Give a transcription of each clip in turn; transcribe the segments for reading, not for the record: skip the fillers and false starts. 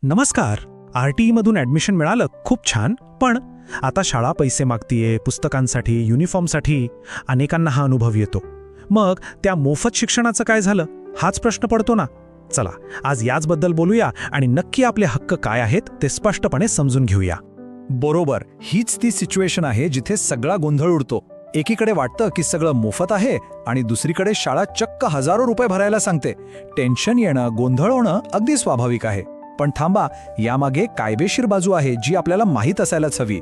नमस्कार. RTE मधून admission मिळालं, खूप छान. पण आता शाळा पैसे मागतीये पुस्तकांसाठी, युनिफॉर्मसाठी. अनेकांना हा अनुभव येतो. मग त्या मोफत शिक्षणाचं काय झालं, हाच प्रश्न पडतो ना. चला, आज याचबद्दल बोलूया आणि नक्की आपले हक्क काय आहेत ते स्पष्टपणे समजून घेऊया. बरोबर, हीच ती सिच्युएशन आहे जिथे सगळा गोंधळ उडतो. एकीकडे वाटतं की सगळं मोफत आहे आणि दुसरीकडे शाळा चक्क हजारो रुपये भरायला सांगते. टेन्शन येणं, गोंधळ होणं अगदी स्वाभाविक आहे. पण थांबा, यामागे कायदेशीर बाजू आहे जी आपल्याला माहीत असायलाच हवी.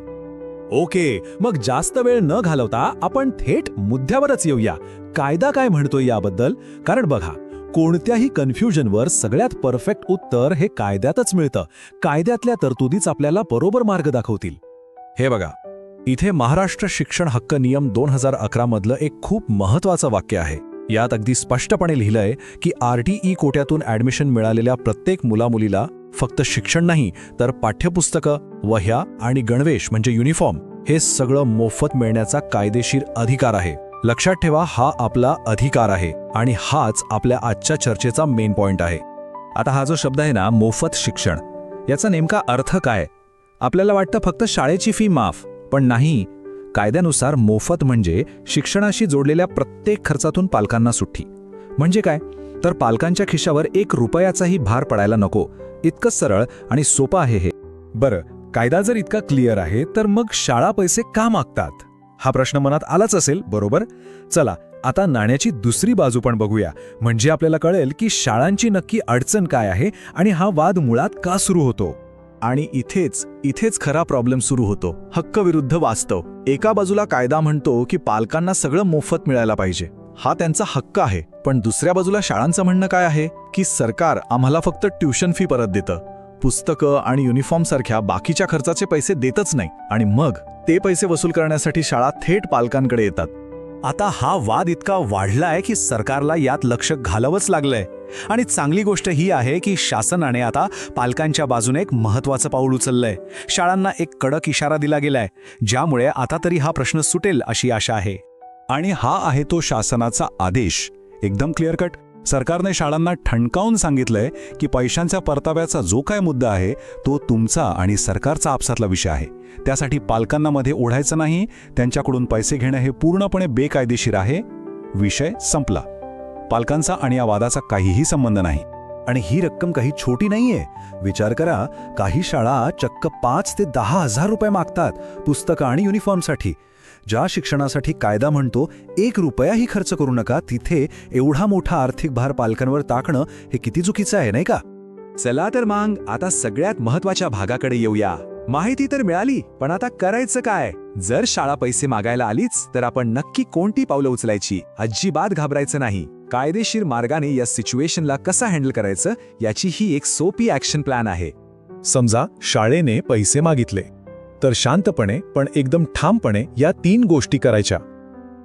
ओके, मग जास्त वेळ न घालवता आपण थेट मुद्द्यावरच येऊया. कायदा काय म्हणतोय याबद्दल? कारण बघा, कोणत्याही कन्फ्युजनवर सगळ्यात परफेक्ट उत्तर हे कायद्यातच मिळतं. कायद्यातल्या तरतुदीच आपल्याला बरोबर मार्ग दाखवतील. हे बघा, इथे महाराष्ट्र शिक्षण हक्क नियम 2011 मधलं एक खूप महत्वाचं वाक्य आहे. यात अगदी स्पष्टपणे लिहिलंय की RTE कोट्यातून ॲडमिशन मिळालेल्या प्रत्येक मुलामुलीला फक्त शिक्षण नाही तर पाठ्यपुस्तकं, वह्या आणि गणवेश म्हणजे युनिफॉर्म हे सगळं मोफत मिळण्याचा कायदेशीर अधिकार आहे. लक्षात ठेवा, हा आपला अधिकार आहे आणि हाच आपल्या आजच्या चर्चेचा मेन पॉइंट आहे. आता हा जो शब्द आहे ना, मोफत शिक्षण, याचा नेमका अर्थ काय? आपल्याला वाटतं फक्त शाळेची फी माफ, पण नाही. कायद्यानुसार मोफत म्हणजे शिक्षणाशी जोडलेल्या प्रत्येक खर्चातून पालकांना सुट्टी. म्हणजे काय? तर पालकांच्या खिशावर 1 रुपयाचाही भार पडायला नको. इतकं सरळ आणि सोपं आहे हे. बरं, कायदा जर इतका क्लिअर आहे तर मग शाळा पैसे का मागतात, हा प्रश्न मनात आलाच असेल, बरोबर? चला, आता नाण्याची दुसरी बाजू पण बघूया. म्हणजे आपल्याला कळेल की शाळांची नक्की अडचण काय आहे आणि हा वाद मुळात का सुरू होतो. आणि इथेच खरा प्रॉब्लेम सुरू होतो. हक्क विरुद्ध वास्तव. एका बाजूला कायदा म्हणतो की पालकांना सगळं मोफत मिळायला पाहिजे, हा त्यांचा हक्क आहे. पण दुसऱ्या बाजूला शाळांचं म्हणणं काय आहे की सरकार आम्हाला फक्त ट्युशन फी परत देतं, पुस्तकं आणि युनिफॉर्म सारख्या बाकीच्या खर्चाचे पैसे देतच नाही. आणि मग ते पैसे वसूल करण्यासाठी शाळा थेट पालकांकडे येतात. आता हा वाद इतका वाढलाय की सरकारला यात लक्ष घालावंच लागलंय. आणि चांगली गोष्ट ही आहे की शासनाने आता पालकांच्या बाजूने एक महत्त्वाचं पाऊल उचललंय. शाळांना एक कडक इशारा दिला गेलाय, ज्यामुळे आता तरी हा प्रश्न सुटेल अशी आशा आहे. आणि हा आहे तो शासनाचा आदेश, एकदम क्लिअर कट. सरकारने शाळांना ठणकावून सांगितलंय की पैशांच्या परताव्याचा जो काय मुद्दा आहे तो तुमचा आणि सरकारचा आपसातला विषय आहे. त्यासाठी पालकांना मध्ये ओढायचं नाही. त्यांच्याकडून पैसे घेणं हे पूर्णपणे बेकायदेशीर आहे. विषय संपला. पालकांचा आणि या वादाचा काहीही संबंध नाही. आणि ही रक्कम काही छोटी नाहीये. विचार करा, काही शाळा चक्क 5 ते 10 हजार रुपये मागतात पुस्तकं आणि युनिफॉर्मसाठी. ज्या शिक्षणासाठी कायदा म्हणतो 1 रुपयाही खर्च करू नका, तिथे एवढा मोठा आर्थिक भार पालकांवर टाकणं हे किती चुकीचं आहे, नाही का? चला तर मग आता सगळ्यात महत्त्वाच्या भागाकडे येऊया. माहिती तर मिळाली, पण आता करायचं काय? जर शाळा पैसे मागायला आलीच तर आपण नक्की कोणती पावलं उचलायची? अजिबात घाबरायचं नाही. कायदेशीर मार्गाने या सिच्युएशनला कसं हँडल करायचं याची ही एक सोपी ॲक्शन प्लॅन आहे. समजा शाळेने पैसे मागितले, तर शांतपणे पण एकदम ठामपणे या 3 गोष्टी करायच्या.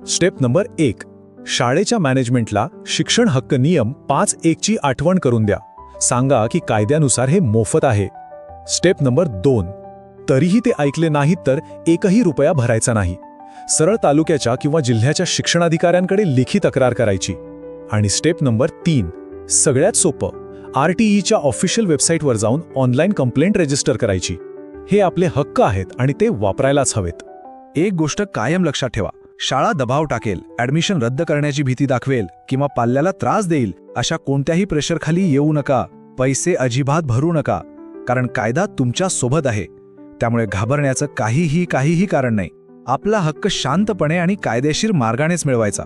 स्टेप नंबर 1, शाळेच्या मॅनेजमेंटला शिक्षण हक्क नियम 5(1) ची आठवण करून द्या. सांगा की कायद्यानुसार हे मोफत आहे. स्टेप नंबर 2, तरीही ते ऐकले नाहीत तर 1ही रुपया भरायचा नाही. सरळ तालुक्याच्या किंवा जिल्ह्याच्या शिक्षणाधिकाऱ्यांकडे लिखी तक्रार करायची. आणि स्टेप नंबर 3, सगळ्यात सोपं, RTEच्या ऑफिशियल वेबसाईटवर जाऊन ऑनलाईन कंप्लेंट रजिस्टर करायची. हे आपले हक्क आहेत आणि ते वापरायलाच हवेत. एक गोष्ट कायम लक्षात ठेवा, शाळा दबाव टाकेल, ॲडमिशन रद्द करण्याची भीती दाखवेल किंवा पाल्याला त्रास देईल, अशा कोणत्याही प्रेशरखाली येऊ नका. पैसे अजिबात भरू नका, कारण कायदा तुमच्या सोबत आहे. त्यामुळे घाबरण्याचं काहीही कारण नाही. आपला हक्क शांतपणे आणि कायदेशीर मार्गानेच मिळवायचा.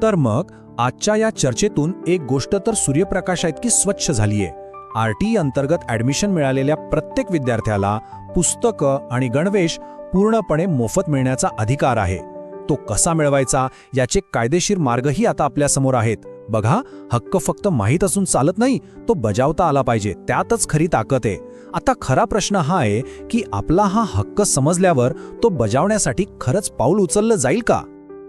तर मग आजच्या या चर्चेतून एक गोष्ट तर सूर्यप्रकाशा इतकी स्वच्छ झालीये. RTE अंतर्गत ॲडमिशन मिळालेल्या प्रत्येक विद्यार्थ्याला पुस्तकं आणि गणवेश पूर्णपणे मोफत मिळण्याचा अधिकार आहे. तो कसा मिळवायचा याचे कायदेशीर मार्गही आता आपल्यासमोर आहेत. बघा, हक्क फक्त माहीत असून चालत नाही, तो बजावता आला पाहिजे. त्यातच खरी ताकद आहे. आता खरा प्रश्न हा आहे की आपला हा हक्क समजल्यावर तो बजावण्यासाठी खरंच पाऊल उचललं जाईल का?